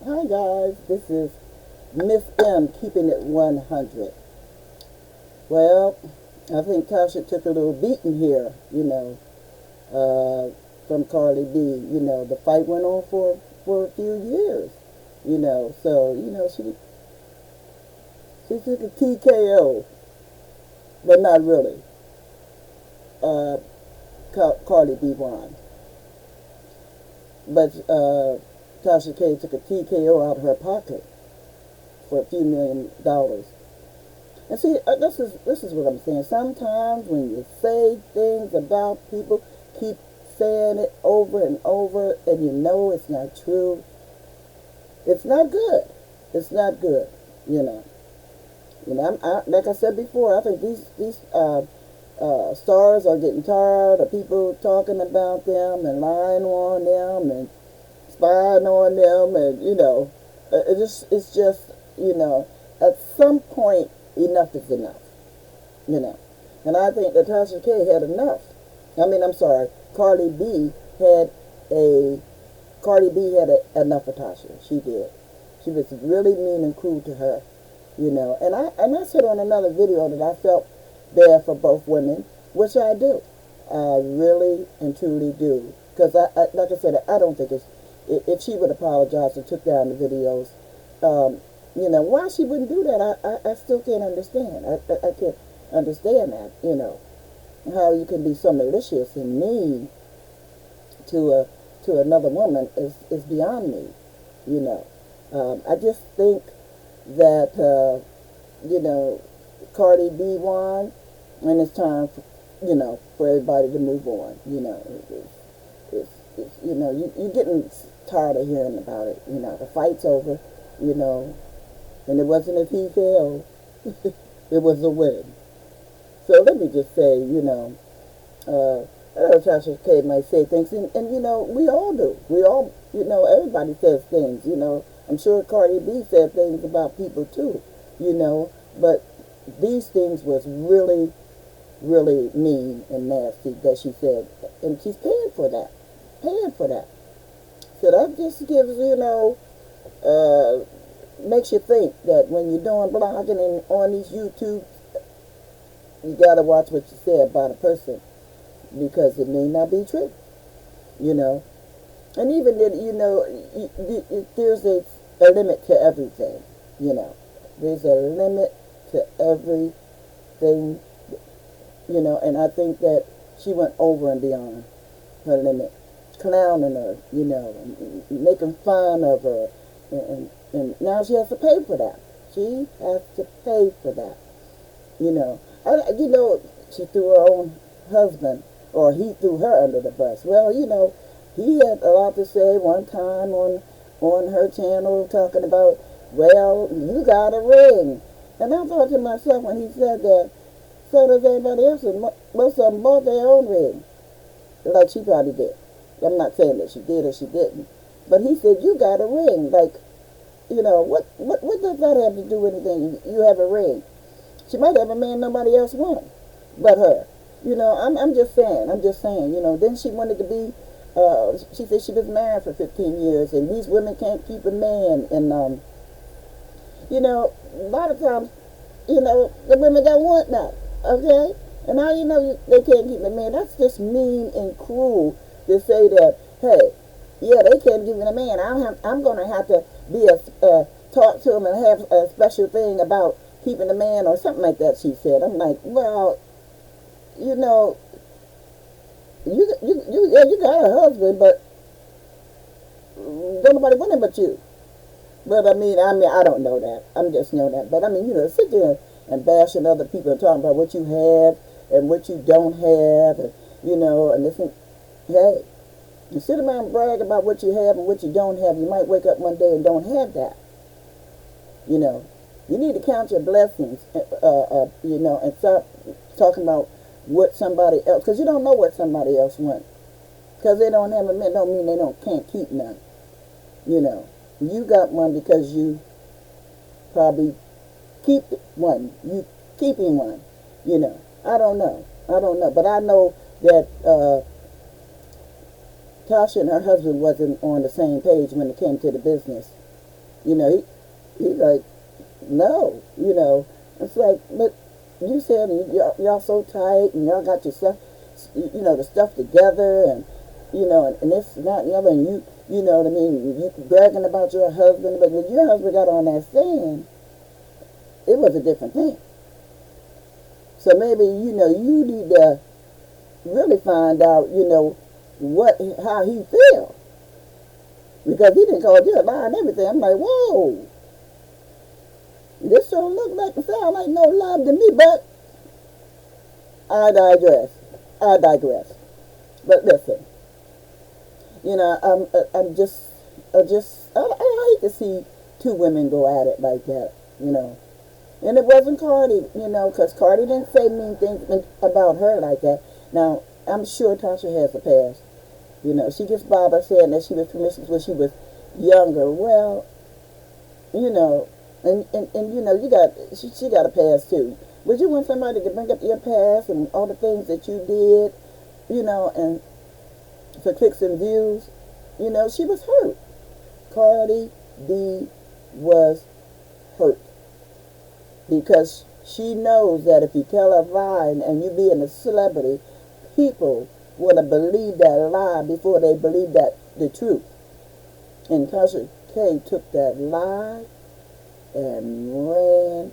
Hi guys, this is Miss M keeping it 100. Well, I think Tasha took a little beating here, from Cardi B. The fight went on for a few years, she took a TKO, but not really. Uh, Cardi B won. But Tasha K took a TKO out of her pocket for a few $1 million. And see, this is what I'm saying. Sometimes when you say things about people, keep saying it over and over, and you know it's not true. It's not good. It's not good. You know. Like I said before, I think these stars are getting tired of people talking about them and lying on them and spying on them, and it's just at some point enough is enough, you know. And I think that Tasha K had enough. I'm sorry, had a enough of Tasha. She did. She was really mean and cruel to her, And I said on another video that I felt bad for both women, which I do. I really and truly do. Because like I said, I don't think if she would apologize and took down the videos, why she wouldn't do that, I still can't understand. I can't understand that, how you can be so malicious and mean to another woman is beyond me, you know. I just think that, Cardi B won, and it's time for everybody to move on, you're getting tired of hearing about it, the fight's over, and it wasn't a TKO, it was a win. So let me just say, I know Tasha K might say things, and we all do. We all, everybody says things, I'm sure Cardi B said things about people too, but these things was really, really mean and nasty that she said, and she's paying for that, So that just gives, makes you think that when you're doing blogging and on these YouTube, you gotta watch what you say about a person because it may not be true, And even then, there's a limit to everything, There's a limit to everything, And I think that she went over and beyond her limit, clowning her, and making fun of her, and now she has to pay for that. She has to pay for that, She threw her own husband, or he threw her under the bus. Well, he had a lot to say one time on her channel talking about, well, you got a ring. And I thought to myself when he said that, so does everybody else, and most of them bought their own ring, like she probably did. I'm not saying that she did or she didn't, but he said, you got a ring. Like, what does that have to do with anything? You have a ring. She might have a man nobody else wants but her. I'm just saying. Then she wanted to be, she said she was married for 15 years, and these women can't keep a man. And, a lot of times, the women don't want that, okay? And now they can't keep a man. That's just mean and cruel to say that, hey, yeah, they can't give me a man. I'm going to have to be talk to him and have a special thing about keeping a man or something like that, she said. I'm like, well, you got a husband, but don't nobody want him but you. But I mean, I don't know that. I'm just know that. But I mean, sit there and bashing other people and talking about what you have and what you don't have, and listen, hey, you sit around and brag about what you have and what you don't have. You might wake up one day and don't have that. You need to count your blessings, and stop talking about what somebody else, because you don't know what somebody else wants. Because they don't have a man, don't mean they can't keep none. You got one because you probably keep one. You keeping one. I don't know. But I know that Tasha and her husband wasn't on the same page when it came to the business. You know, he's like, no, you know. It's like, but you said y'all so tight and y'all got your stuff, you know, the stuff together and, you know, and this and that and the other, and you know what I mean, you bragging about your husband, but when your husband got on that stand, it was a different thing. So maybe, you know, you need to really find out, you know, how he feels. Because he didn't call you a lie and everything. I'm like, whoa, this don't look like and sound like no love to me, but I digress. I digress. But listen, you know, I hate to see two women go at it like that, you know. And it wasn't Cardi, you know, because Cardi didn't say mean things about her like that. Now, I'm sure Tasha has a past. You know, she gets bothered saying that she was promiscuous when she was younger. Well, you know, and you know, she got a past too. Would you want somebody to bring up your past and all the things that you did, you know, and for clicks and views? You know, she was hurt. Cardi B was hurt because she knows that if you tell a lie and you being a celebrity, people want to believe that lie before they believe that the truth. And Tasha K took that lie and ran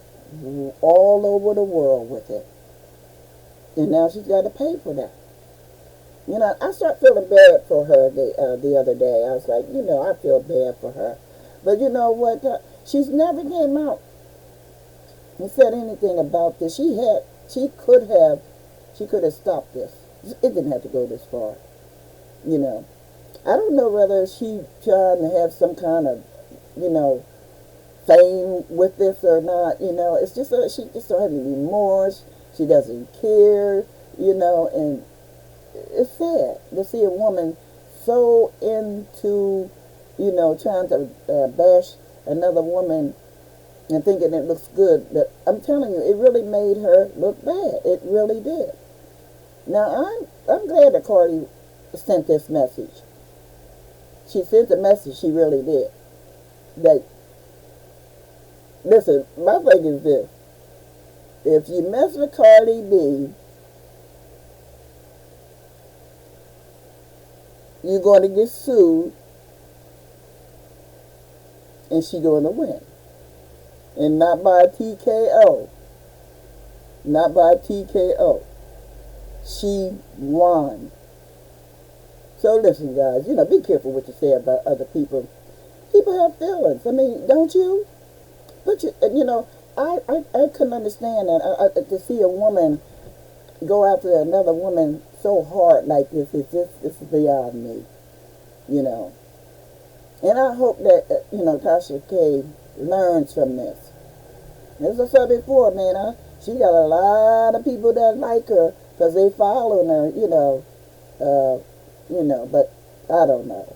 all over the world with it. And now she's got to pay for that. You know, I started feeling bad for her the other day. I was like, you know, I feel bad for her. But you know what? She's never came out and said anything about this. She could have stopped this. It didn't have to go this far. You know, I don't know whether she trying to have some kind of, you know, fame with this or not. You know, it's just she just don't have any remorse. She doesn't care. You know, and it's sad to see a woman so into, you know, trying to bash another woman and thinking it looks good. But I'm telling you, it really made her look bad. It really did. Now, I'm glad that Cardi sent this message. She sent a message, she really did. That, listen, my thing is this. If you mess with Cardi B, you're going to get sued, and she's going to win. And not by a TKO. Not by a TKO. She won. So listen, guys, you know, be careful what you say about other people. People have feelings. I mean, don't you? But you know, I couldn't understand that. To see a woman go after another woman so hard like this is beyond me. You know. And I hope that you know, Tasha K learns from this. As I said before, man, she got a lot of people that like her because they following her, you know, but I don't know.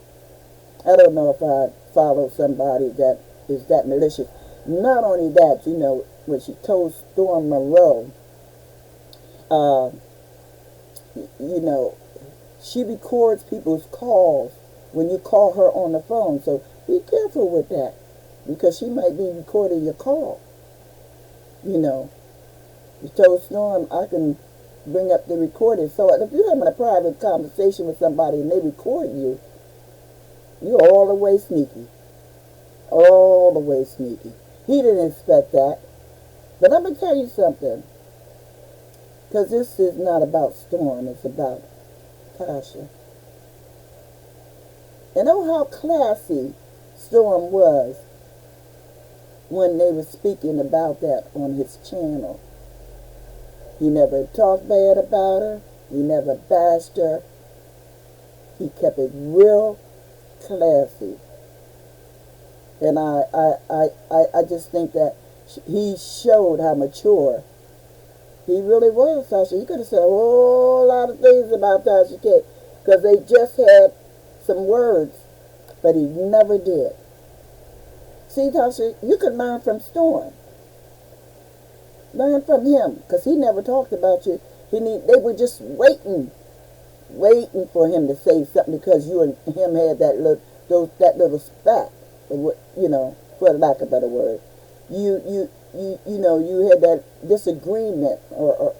I don't know if I'd follow somebody that is that malicious. Not only that, you know, when she told Storm Monroe, you know, she records people's calls when you call her on the phone. So be careful with that because she might be recording your call. You know, you told Storm, I can bring up the recording. So if you're having a private conversation with somebody and they record you, you're all the way sneaky. All the way sneaky. He didn't expect that. But I'm going to tell you something. Because this is not about Storm. It's about Tasha. And oh, how classy Storm was when they were speaking about that on his channel. He never talked bad about her. He never bashed her. He kept it real classy. And I just think that he showed how mature he really was, Tasha. He could have said a whole lot of things about Tasha K because they just had some words, but he never did. See, Tasha, you could learn from Storm. Learn from him, because he never talked about you. They were just waiting for him to say something because you and him had that little spat, you know, for lack of a better word. You had that disagreement, or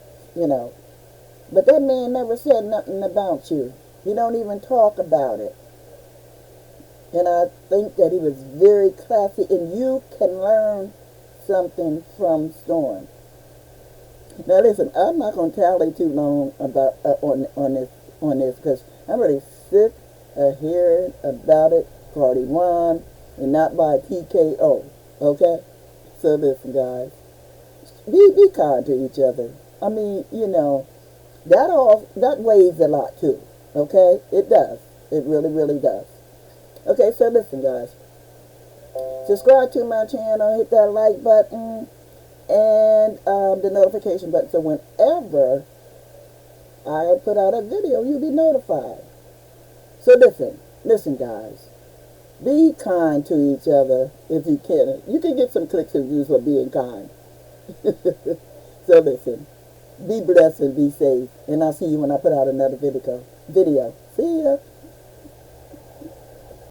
but that man never said nothing about you. He don't even talk about it. And I think that he was very classy, and you can learn something from Storm. Now listen, I'm not gonna tally too long about on this because I'm really sick of hearing about it. Cardi won, and not by TKO. Okay, so listen, guys, be kind to each other. I mean, that weighs a lot too. Okay, it does. It really, really does. Okay, so listen, guys. Subscribe to my channel, hit that like button, and the notification button, so whenever I put out a video, you'll be notified. So listen, guys. Be kind to each other if you can. You can get some clicks and views for being kind. So listen. Be blessed and be safe. And I'll see you when I put out another video. See ya.